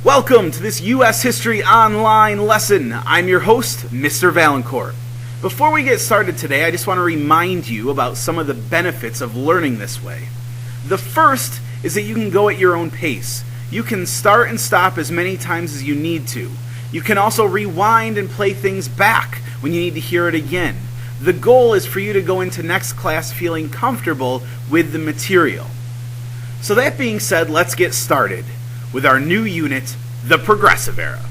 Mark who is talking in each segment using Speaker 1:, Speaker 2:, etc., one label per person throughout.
Speaker 1: Welcome to this U.S. History Online lesson. I'm your host, Mr. Valancourt. Before we get started today, I just want to remind you about some of the benefits of learning this way. The first is that you can go at your own pace. You can start and stop as many times as you need to. You can also rewind and play things back when you need to hear it again. The goal is for you to go into next class feeling comfortable with the material. So that being said, let's get started with our new unit, the Progressive Era.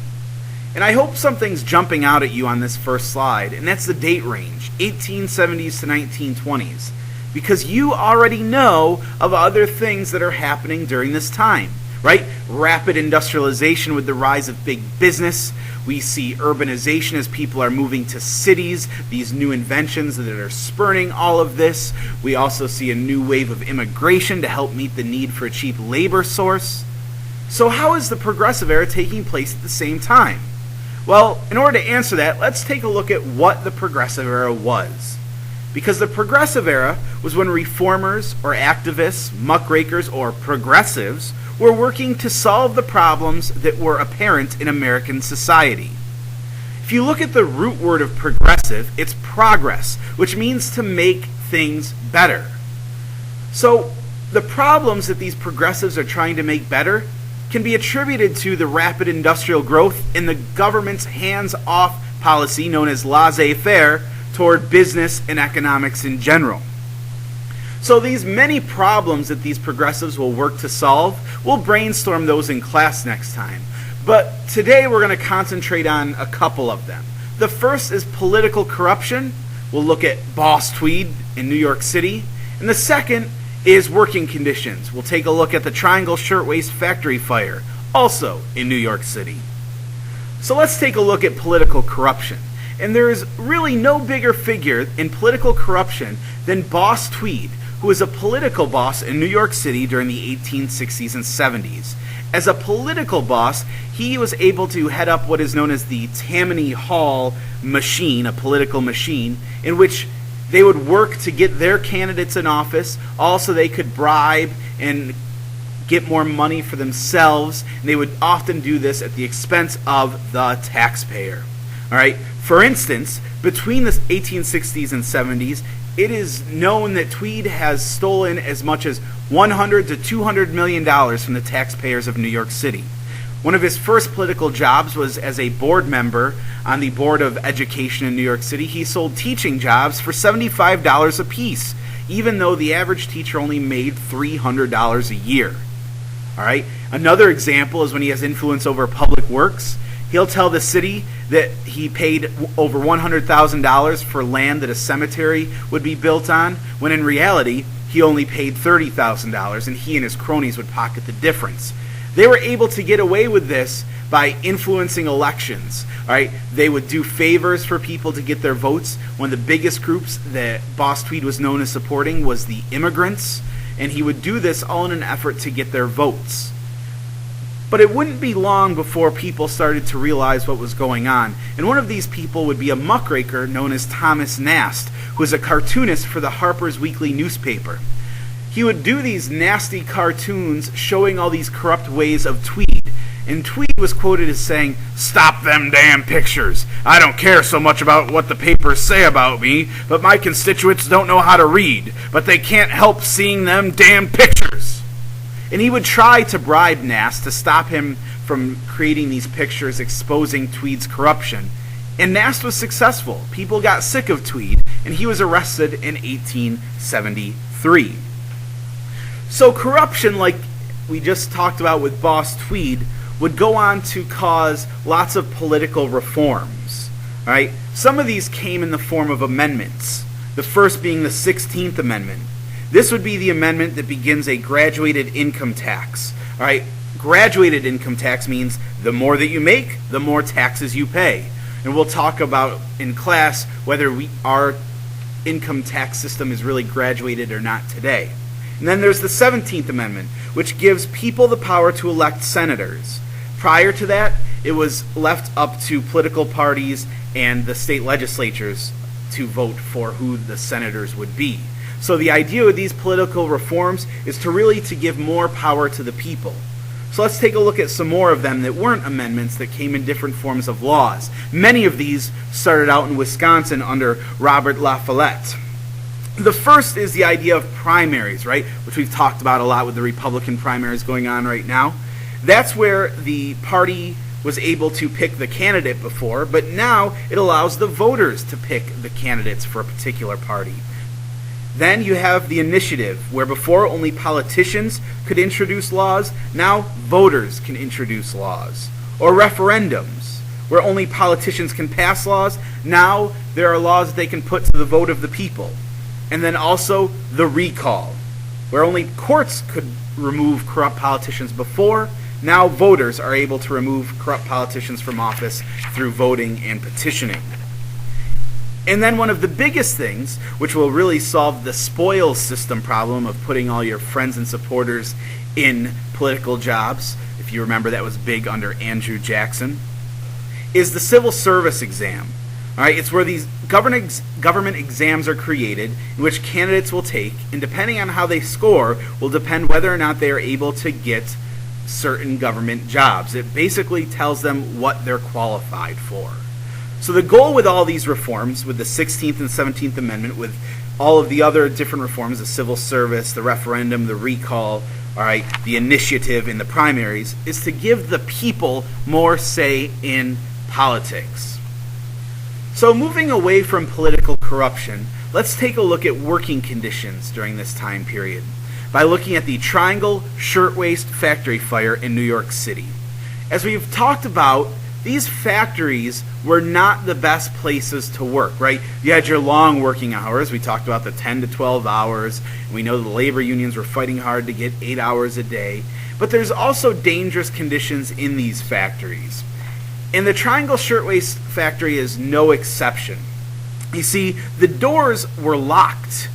Speaker 1: And I hope something's jumping out at you on this first slide, and that's the date range, 1870s to 1920s, because you already know of other things that are happening during this time, right? Rapid industrialization with the rise of big business. We see urbanization as people are moving to cities, these new inventions that are spurring all of this. We also see a new wave of immigration to help meet the need for a cheap labor source. So how is the Progressive Era taking place at the same time? Well, in order to answer that, let's take a look at what the Progressive Era was. Because the Progressive Era was when reformers or activists, muckrakers, or progressives were working to solve the problems that were apparent in American society. If you look at the root word of progressive, it's progress, which means to make things better. So the problems that these progressives are trying to make better can be attributed to the rapid industrial growth and the government's hands-off policy known as laissez-faire toward business and economics in general. So these many problems that these progressives will work to solve, we'll brainstorm those in class next time. But today we're going to concentrate on a couple of them. The first is political corruption. We'll look at Boss Tweed in New York City. And the second is working conditions. We'll take a look at the Triangle Shirtwaist Factory Fire, also in New York City. So let's take a look at political corruption. And there is really no bigger figure in political corruption than Boss Tweed, who was a political boss in New York City during the 1860s and 70s. As a political boss, he was able to head up what is known as the Tammany Hall machine, a political machine, in which they would work to get their candidates in office. Also, they could bribe and get more money for themselves. And they would often do this at the expense of the taxpayer. All right. For instance, between the 1860s and 70s, it is known that Tweed has stolen as much as $100 to $200 million from the taxpayers of New York City. One of his first political jobs was as a board member on the Board of Education in New York City. He sold teaching jobs for $75 a piece, even though the average teacher only made $300 a year. All right. Another example is when he has influence over public works. He'll tell the city that he paid over $100,000 for land that a cemetery would be built on, when in reality, he only paid $30,000, and he and his cronies would pocket the difference. They were able to get away with this by influencing elections. All right, they would do favors for people to get their votes. One of the biggest groups that Boss Tweed was known as supporting was the immigrants, and he would do this all in an effort to get their votes. But it wouldn't be long before people started to realize what was going on. And one of these people would be a muckraker known as Thomas Nast, who was a cartoonist for the Harper's Weekly newspaper. He would do these nasty cartoons showing all these corrupt ways of Tweed. And Tweed was quoted as saying, "Stop them damn pictures. I don't care so much about what the papers say about me, but my constituents don't know how to read, but they can't help seeing them damn pictures." And he would try to bribe Nast to stop him from creating these pictures exposing Tweed's corruption. And Nast was successful. People got sick of Tweed, and he was arrested in 1873. So corruption, like we just talked about with Boss Tweed, would go on to cause lots of political reforms. All right? Some of these came in the form of amendments, the first being the 16th Amendment. This would be the amendment that begins a graduated income tax. All right? Graduated income tax means the more that you make, the more taxes you pay. And we'll talk about in class whether our income tax system is really graduated or not today. And then there's the 17th Amendment, which gives people the power to elect senators. Prior to that, it was left up to political parties and the state legislatures to vote for who the senators would be. So the idea with these political reforms is to really to give more power to the people. So let's take a look at some more of them that weren't amendments that came in different forms of laws. Many of these started out in Wisconsin under Robert La Follette. The first is the idea of primaries, right, which we've talked about a lot with the Republican primaries going on right now. That's where the party was able to pick the candidate before, but now it allows the voters to pick the candidates for a particular party. Then you have the initiative, where before only politicians could introduce laws, now voters can introduce laws. Or referendums, where only politicians can pass laws, now there are laws that they can put to the vote of the people. And then also the recall, where only courts could remove corrupt politicians before, now voters are able to remove corrupt politicians from office through voting and petitioning. And then one of the biggest things, which will really solve the spoils system problem of putting all your friends and supporters in political jobs, if you remember that was big under Andrew Jackson, is the civil service exam. All right, it's where these government exams are created in which candidates will take, and depending on how they score will depend whether or not they are able to get certain government jobs. It basically tells them what they're qualified for. So the goal with all these reforms, with the 16th and 17th Amendment, with all of the other different reforms, the civil service, the referendum, the recall, all right, the initiative, and the primaries, is to give the people more say in politics. So moving away from political corruption, let's take a look at working conditions during this time period by looking at the Triangle Shirtwaist Factory Fire in New York City. As we've talked about, these factories were not the best places to work, right? You had your long working hours. We talked about the 10 to 12 hours. We know the labor unions were fighting hard to get 8 hours a day. But there's also dangerous conditions in these factories. And the Triangle Shirtwaist Factory is no exception. You see, the doors were locked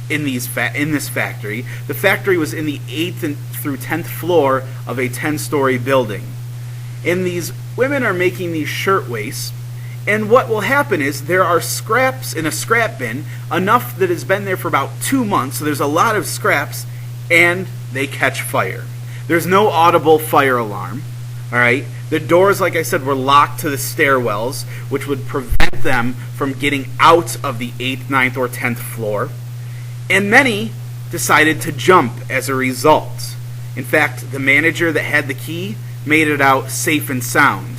Speaker 1: in this factory. The factory was in the 8th through 10th floor of a 10-story building. And these women are making these shirtwaists, and what will happen is there are scraps in a scrap bin, enough that has been there for about 2 months, so there's a lot of scraps, and they catch fire. There's no audible fire alarm, all right? The doors, like I said, were locked to the stairwells, which would prevent them from getting out of the 8th, 9th, or 10th floor. And many decided to jump as a result. In fact, the manager that had the key made it out safe and sound.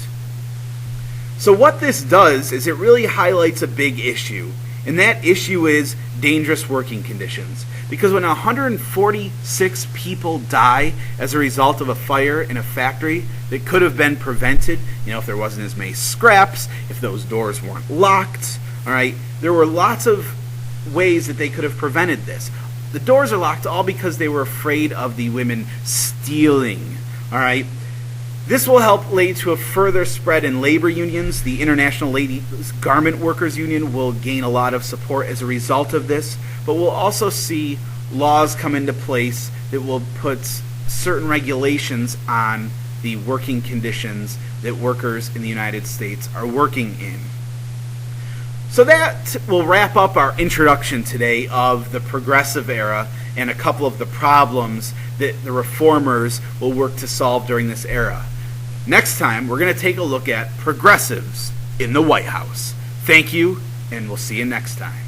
Speaker 1: So what this does is it really highlights a big issue, and that issue is dangerous working conditions. Because when 146 people die as a result of a fire in a factory that could have been prevented, if there wasn't as many scraps, if those doors weren't locked, all right, there were lots of ways that they could have prevented this. The doors are locked all because they were afraid of the women stealing, all right. This will help lead to a further spread in labor unions. The International Ladies Garment Workers Union will gain a lot of support as a result of this, but we'll also see laws come into place that will put certain regulations on the working conditions that workers in the United States are working in. So that will wrap up our introduction today of the Progressive Era and a couple of the problems that the reformers will work to solve during this era. Next time, we're going to take a look at progressives in the White House. Thank you, and we'll see you next time.